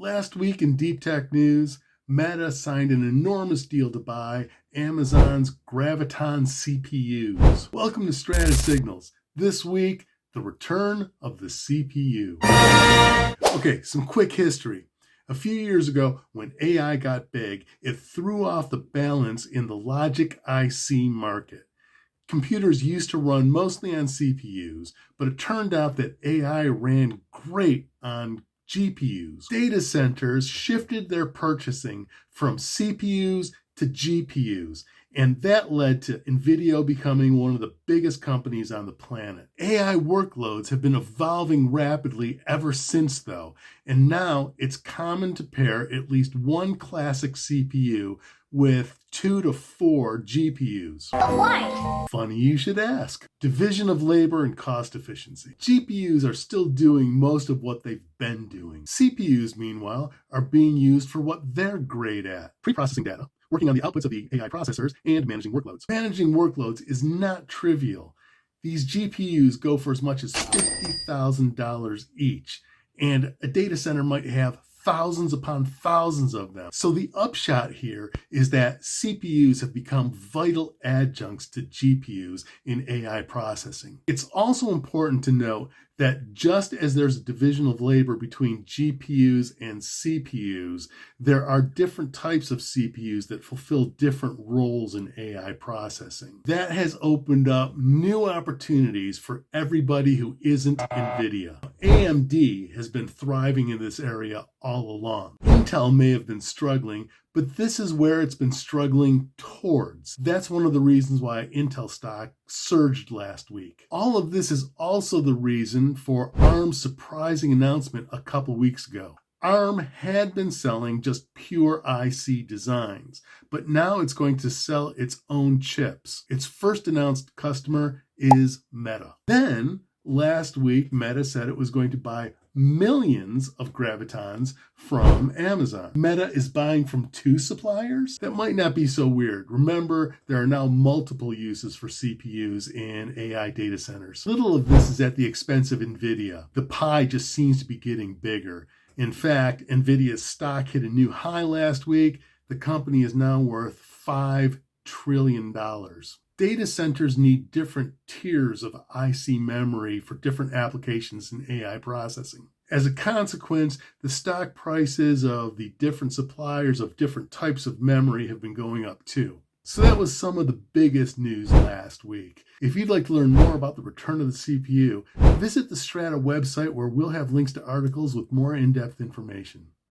Last week in Deep Tech News, Meta signed an enormous deal to buy Amazon's Graviton CPUs. Welcome to Strata Signals. This week, the return of the CPU. Okay, some quick history. A few years ago, when AI got big, it threw off the balance in the logic IC market. Computers used to run mostly on CPUs, but it turned out that AI ran great on GPUs. Data centers shifted their purchasing from CPUs to GPUs, and that led to NVIDIA becoming one of the biggest companies on the planet. AI workloads have been evolving rapidly ever since, though, and now it's common to pair at least one classic CPU with 2 to 4 GPUs. But why? Funny you should ask. Division of labor and cost efficiency. GPUs are still doing most of what they've been doing. CPUs, meanwhile, are being used for what they're great at: pre-processing data, working on the outputs of the AI processors, and managing workloads. Managing workloads is not trivial. These GPUs go for as much as $50,000 each, and a data center might have thousands upon thousands of them. So the upshot here is that CPUs have become vital adjuncts to GPUs in AI processing. It's also important to note that just as there's a division of labor between GPUs and CPUs, there are different types of CPUs that fulfill different roles in AI processing. That has opened up new opportunities for everybody who isn't NVIDIA. AMD has been thriving in this area all along. Intel may have been struggling, but this is where it's been struggling towards. That's one of the reasons why Intel stock surged last week. All of this is also the reason for ARM's surprising announcement a couple weeks ago. ARM had been selling just pure IC designs, but now it's going to sell its own chips. Its first announced customer is Meta. Then, last week, Meta said it was going to buy millions of Gravitons from Amazon. Meta is buying from 2 suppliers? That might not be so weird. Remember, there are now multiple uses for CPUs in AI data centers. Little of this is at the expense of NVIDIA. The pie just seems to be getting bigger. In fact, NVIDIA's stock hit a new high last week. The company is now worth $5 trillion. Data centers need different tiers of IC memory for different applications in AI processing. As a consequence, the stock prices of the different suppliers of different types of memory have been going up too. So that was some of the biggest news last week. If you'd like to learn more about the return of the CPU, visit the Strata website where we'll have links to articles with more in-depth information.